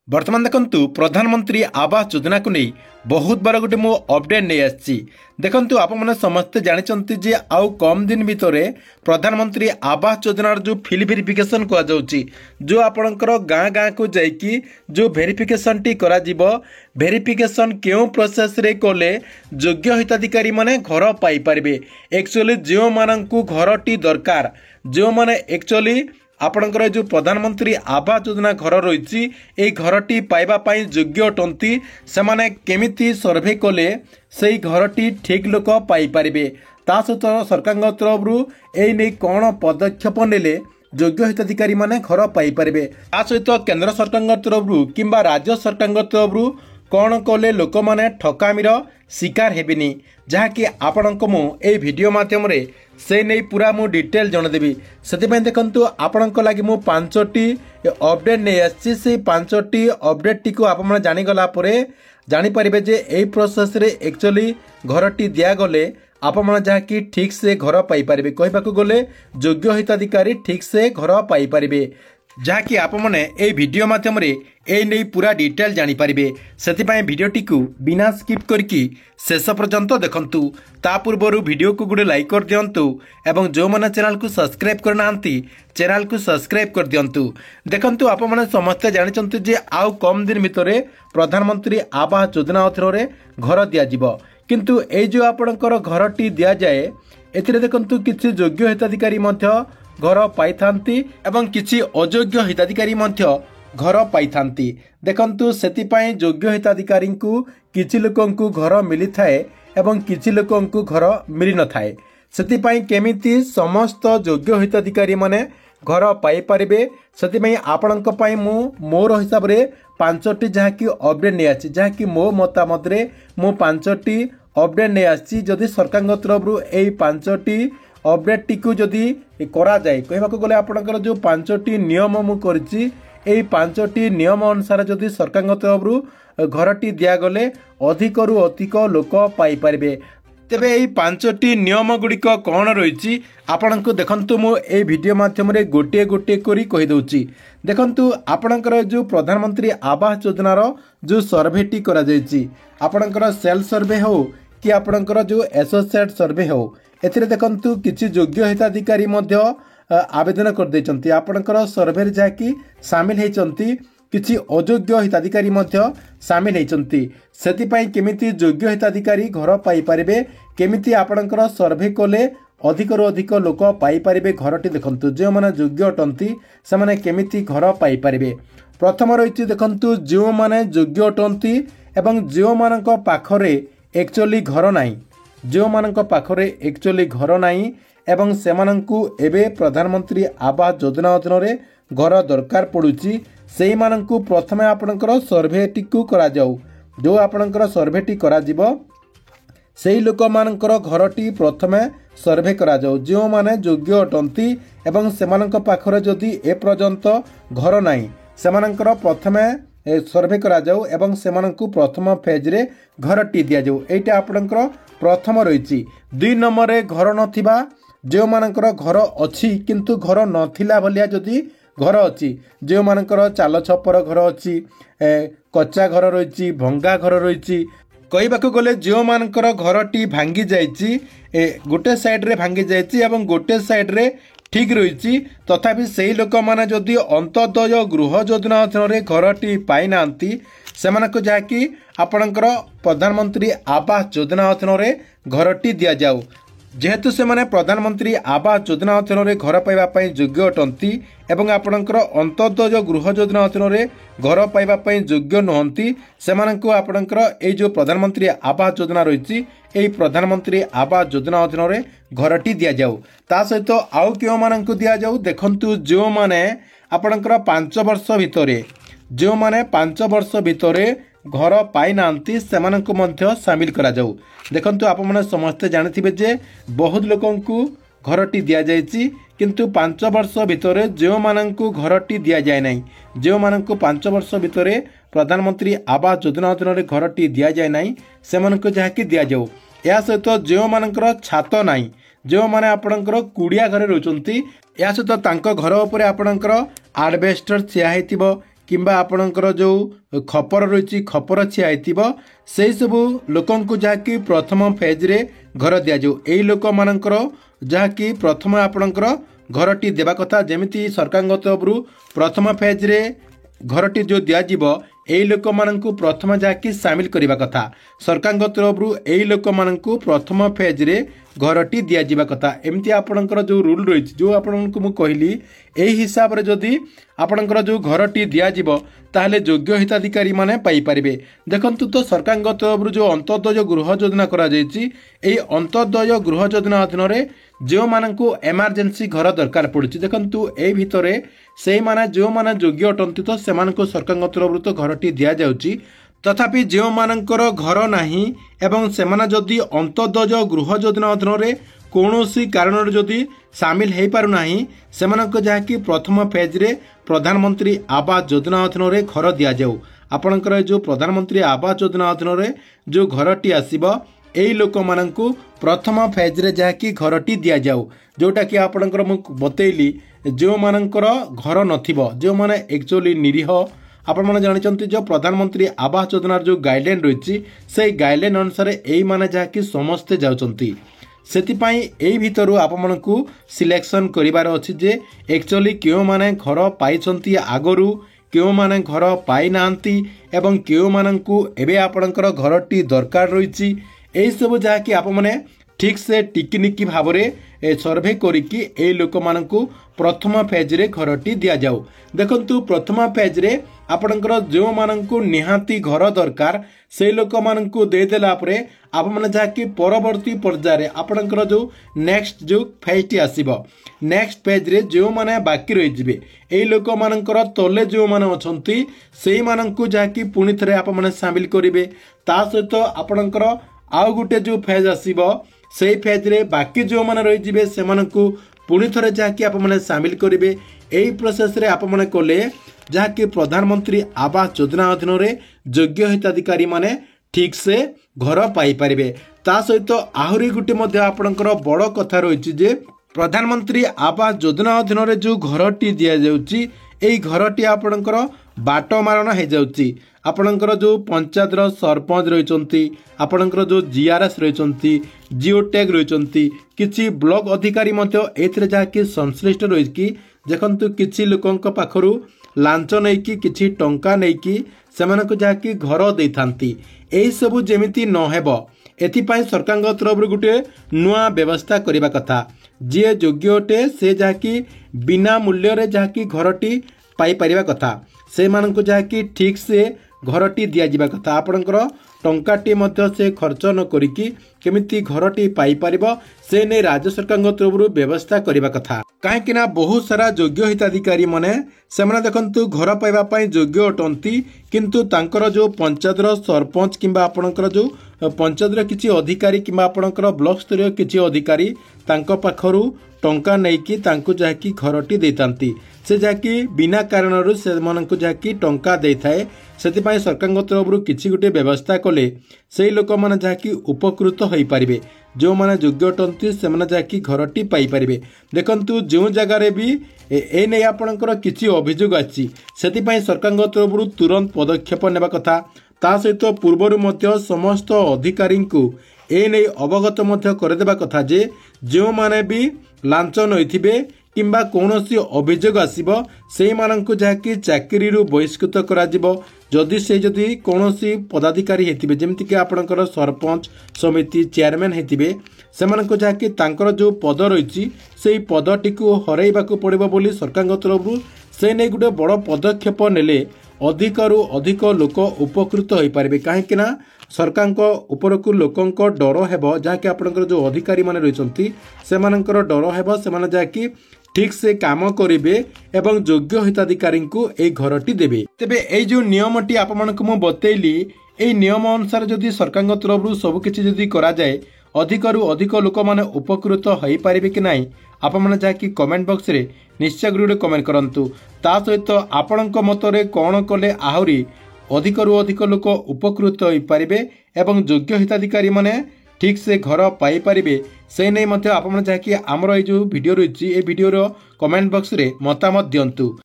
बर्तमान देखंतु प्रधानमंत्री आवास योजना को नहीं बहुत बार गोटे मु अपडेट नहीं आसी देखंतु आप मैंने समस्ते जानते जे आउ कम दिन भितर प्रधानमंत्री आवास योजनार जो फिल वेरिफिकेशन कहुच्छी जो आपणकर गाँ गाँ को जाइकी जो वेरिफिकेशन टी करा जीवो वेरिफिकेशन क्यों प्रोसेस रे कले योग्य हिताधिकारी माने घर पाई परिबे एक्चुअली जो माननकु घर टी दरकार जो माने एक्चुअली आपणकर जो प्रधानमंत्री आवास योजना घर रही ये घरटी पाइबापी योग्य अटंती से माने केमिति सर्वे कले से घरटी ठीक लोक पाइपारे ता सहित सरकार तरफ नहीं कौन पदक्षेप नेले योग्य हिताधिकारी माने घर पाइपारे ता सहित केंद्र सरकार तरफ किंबा राज्य सरकार तरफ कौन कले लोक माने ठकामीर शिकार हेबिनी जहाँकि आपणक मु ए वीडियो माध्यम रे से नहीं पूरा मु डिटेल जनदेवी से देखु आपणक लगी मु 5टी अपडेट नहीं आसी से 5टी अपडेट टी को आप जानीगला जानीपारे जे यही प्रोसेस रे एक्चुअली घरटी दिगले आप जहाँकि ठीक से घर पाइपारे कहवाक गले योग्य हिताधिकारी ठीक से घर पाइपारे जहाँकि आपने ये वीडियो माध्यम रे ए नहीं पूरा डिटेल जानीपारे से भिडटी को बिना स्किप करके शेष पर्यंत देखंतु ता पूर्व वीडियो को गोटे लाइक कर दिंतु एवं जो मैंने चैनल को सब्सक्राइब करना चैनल को सब्सक्राइब कर दिंतु देखंतु आप मैंने समस्ते जानते जे आउ कम दिन भितर प्रधानमंत्री आवास योजना अधीन घर दिज्व किंतु ए जो आपणकर घरटी दि जाए एथिरे देखंतु किछि योग्य हिताधिकारी घर पाई एवं किछि अयोग्य हिताधिकारी घर पाई देखंतु सेतिपाई योग्य हिताधिकारी को किछि लोकंकु घर मिली थाए एवं किछि लोकंकु घर मिली न थाए सेतिपाई केमिति समस्त योग्य हिताधिकारी माने घर पाई परिबे सेतिपाई आपणक पई मु मोर हिसाब रे 5टी जहाँकि अपडेट नहीं आछि जहाँकि मो मतामत रे मु 5टी अपडेट नहीं आछि जदि सरकार तरफ एई 5टी अपडेट टी को जदि करा जाए कहवाक गले आपणकर जो 5टी नियम मु करछि एई 5टी नियम अनुसार जदि सरकार तरफ घरटी दिगले अधिक रु अधिक लोक पाई परिबे तेबे एई 5टी नियम गुड़िक कौन रही आपनको देखंतु मु ए वीडियो माध्यम रे गोटे गोटे करी कहि दउची देखंतु आपणकर जो प्रधानमंत्री आवास योजनार जो सर्वे टी करा जायछि आपणकर सेल सर्वे हो कि आपणकर जो एसोसिएट सर्वे हो एथिरे देखंतु किछि योग्य हिताधिकारी मध्य आवेदन कर दैचंती आपणकर सर्वे रे जाकी शामिल हेचंती किछि अयोग्य हिताधिकारी मध्य शामिल हेचंती सेति केमिति योग्य हिताधिकारी घर पाई परिबे केमिति आपणकर सर्वे कले अधिक रु अधिक लोक पाई परिबे घरटी देखंतु जो माने योग्य अटंती से माने केमिति घर पाई परिबे प्रथम रहिछि देखंतु जो माने योग्य अटंती एवं जो मानक पाखरे एक्चुअली घर नाही जो मानक पाखरे एक्चुअली घर नाही एवं सेमानंकु एबे प्रधानमंत्री आवास योजना अधीन रे घर दरकार पड़ुची सेही मानंकु प्रथमे आपणकर सर्वे टी को करा जाऊ जो आपणकर सर्वे टी करा जिवो सेही लोक मानकर घरटी प्रथमे सर्वे करा जाऊ जो माने योग्य अटंती एवं सेमानक पाखरे जदि ए पर्यंत घर नाही सेमानकर प्रथमे सर्वे करा जाऊ एवं सेमानंकु प्रथम फेज रे घरटी दिया जाऊ एटा आपणकर प्रथम रही 2 नंबर रे घर नथिबा जो मानकर घर अच्छी किंतु घर नथिला भलिया जदि घर अच्छी जो मानकर चाल छपर घर अच्छी कच्चा घर रही भंगा घर रही कहवाक गले जो मानकर घरटी भांगी जाइछि गोटे साइड रे भांगी जाइछि एवं गोटे साइड रे ठीक रही तथापि से लोक मैंने जदि अंत्योदय गृह योजना अधीन घरटी पाई नांती सेमानक जहाँकि आपणकर प्रधानमंत्री आवास योजना अधीन घरटी दि जाऊ जेहेतु से माने प्रधानमंत्री आवास योजना अधीन घर पाइबा योग्य अटंती एवं आपणकर अंत्योदय गृह योजना अधीन घर पाइबा योग्य नुहंती सेमानंकु आपणकर ए जो प्रधानमंत्री आवास योजना रही एई प्रधानमंत्री आवास योजना अधीन घरटी दि जाऊ ता सहित आउ क्यों मानंकु दि जाऊ देखंतु जो माने आपणकर 5 वर्ष भितरे जो माने 5 वर्ष भितरे घर पाई नांती सेमानंकु मध्य शामिल करा जाऊ देखंतु आप माने समस्ते जानिथिबे जे बहुत लोकंकु घरटी दिया जायछि किंतु 5 वर्ष भितरे जो मानंकु घरटी दिया जाय नाही जो मानंकु 5 वर्ष भितरे प्रधानमंत्री आवास योजना अधीन घरटी दिया जाय नाही सेमानंकु जहाँकि दिया जाऊ या सहित जो मानकर छात नाही जो माने आपणकर कुड़िया घरे रहउचंती या सहित तांको घर उपरे आपणकर आडबेस्टर छिया हेतिबो किंबा आपणकर जो खपर रही खपर छिया से सबू लोक जहाँकि प्रथम फेज रे घर दि जाऊ यही लोक मानकर जहाँकि प्रथम आपणकर घरटी देवा कथा जमिति सरकार तरफ प्रथम फेज रे घरटी जो दिज्व यही लोक मानू प्रथम जहाँकि सामिल करने कथा सरकार तरफ यही लोक मानू प्रथम फेज रे घरटी दिज्वा कथा एमती आपणकर जो रूल रही जो आपको मुझे कहली यही हिसाब से जदि आपणकर जो घरटी दिज्व ताहले योग्य हिताधिकारी माने पाई परिबे। देखंतु तो सरकार तरफ जो अंत्योदय गृह योजना करा जायछि एई अंत्योदय गृह योजना अधीन रे जो मानकु एमरजेंसी घर दरकार पड़ुछि देखंतु एई भितरे सेई माने जो माने योग्य अटंती तो सेमानकु सरकार तरफ तो घरटी दिया जाउछि तथापि जो मानकर घर नाही एवं सेमाने जदि अंत्योदय गृह योजना अधीन रे कौनसी कारण जदि सामिल हो पार ना से जहाँकि प्रथम फेज रे प्रधानमंत्री आवास योजना अधीन रे घर दि जाऊ आपणकर जो प्रधानमंत्री आवास योजना अधीन रे जो घरटी आसीबो एई लोक मानकु प्रथम फेज रे जहाँकि घरटी दि जाऊ जोटा कि आपणकर मु बतैली जो मानकर घर नथिबो जो माने एक्चुअली निरीह आपण मैंने जानते जो प्रधानमंत्री आवास योजनार जो गाइडलाइन रही से गाइडलाइन अनुसार यही माने जहाँकि समस्ते जाउचंती सेतिपाई एई भितरु आपमनकु सिलेक्शन करिवार अछि जे एक्चुअली केउ माने घर पाइछंती आगरु केउ माने घर पाई नांती एवं केउ मानकु एबे आपणकर घरटी दरकार रहिछि एई सब जहाँकि आप माने ठीक से टिकिनिकी भाव में सर्वे करिकी ए लोक मानकु प्रथम फेज रे घरटी दिया जाऊ देखंतु प्रथम फेज रे आपणकर जो मानकु निहाती घर दरकार से लोक मानकु दे देला परे आप माने जहाँकि परवर्ती पर्याय आपणकर जो नेक्स्ट जो फेज टी आसीबो नेक्स्ट पेज रे जो माने बाकी रही जिवे ए लोक मानकर तले जो माने अछंती सेही मानकु जहाँकि पुणी थरे आप माने शामिल करिवे ता सहित आपणकर आउ गुटे जो फेज आसीबो से फेज रे बाकी जो माने रही जिवे से मानकु पुणी थरे जहाँकि आप माने शामिल करिवे एई प्रोसेस रे आप माने कोले जहाँकि प्रधानमंत्री आवास योजना अधीन रे योग्य हिताधिकारी माने ठीक से घर पाई परिबे ता सहित आहुरी गुटे मध्ये आपणकर बड़ कथा रही जे प्रधानमंत्री आवास योजना अधीन रे जो घरटी दिया जाउची एई घरटी आपणकर बाट मारण हो जाउची आपणकर जो पंचायत सरपंच रही आपणकर जो जीआरएस रही जिओटेग रही किसी ब्लॉक अधिकारी जहाँकि संश्लिष्ट रही देखंतु किसी लोकंक पाखरु लांच नहीं कि टंका नहीं से जहाँकि घर दे था यही सबू जमीती नहेब एथिपाई सरकार तरफ गोटे नुआ व्यवस्था करने कथा जी योग्य अटे से जहाँकि बिना मूल्य जहाँकि घरटी पाई परिबा कथा से मानक जहाँकि ठीक से घरटी दिज्वा कथा आपणकर टंकाटी मध्य से खर्च न करिकी केमिति घरटी पाई परिबो से नै राज्य सरकार तरफ व्यवस्था करने कथा कहीं बहुत सारा योग्य हिताधिकारी माने से देखंतु घर पाइबा पई योग्य अटंती किंतु तांकर जो पंचायत सरपंच किंबा आपणकर जो पंचायत किसी अधिकारी किंबा आपणकर ब्लॉक स्तरीय किसी अधिकारी तांको पाखरु टंका नैकी तांको जहाँकि घरटी देतांती से जहाँकि बिना कारण से मानक जहाँकि टंका दे थाए से सरकार तरफ किसी गोटे व्यवस्था कले से लोक मैंने जहाँकि उपकृत हो पारे जो मैंने योग्य अटंती से जहाँकि घरटी पाई परिबे देखंतु जो जगार भी ए नहीं आपणकर किसी अभियोग आछि सेतिपई सरकार तरफ तुरंत पदक्षेप नेबा कथा ता सहित पूर्वर मध्य समस्त अधिकारी को ए नहीं अवगत मध्य करदेबा कथा जे जो माने भी लांच नैथिबे किंबा कौनसी अभियोग आसीबो सेही माननकु जहाँकि चाकरी रु बहिष्कृत करा जिवो जदि से जदि कौनसी पदाधिकारी हेतिबे जेमति कि आपणकर सरपंच समिति चेयरमैन हेतिबे सेमानकु जहाँकि तांकर जो पद रही सेही पदटी को हरैबाकु पड़िबो बोली सरकार तरफ से नहीं गोटे बड़ पदक्षेप नेले अधिक रु अधिक लोक उपकृत हो पारे कहीं सरकार उपरकू लोकंक डर हेबो जहाँकि आपणकर जो अधिकारी माने रहिसंती सेमानकर डर हेबो सेमाने जहाँकि ठीक से काम करेंगे एवं योग्य हिताधिकारी को ए घरटी देवे तेबे ए जो नियमटी आपमनकु मु बतैली ए नियम अनुसार जदि सरकार तरफ सबकिछि जदि करा जाए अधिक रु अधिक लोक माने उपकृत हो पारे कि नहीं आप जहाँकि कमेंट बॉक्स रे निश्चय गुरुडे कमेंट करंतु ता सहित आपणक मतरे कौन कले आहरी अधिक रु अधिक लोक उपकृत हो पारे एवं योग्य हिताधिकारी माने ठीक से घर पाई परिबे से नहीं मध्य आप जहाँकि आमर ये जो वीडियो रही भिडियो कमेंट बॉक्स रे मतामत दियंतु।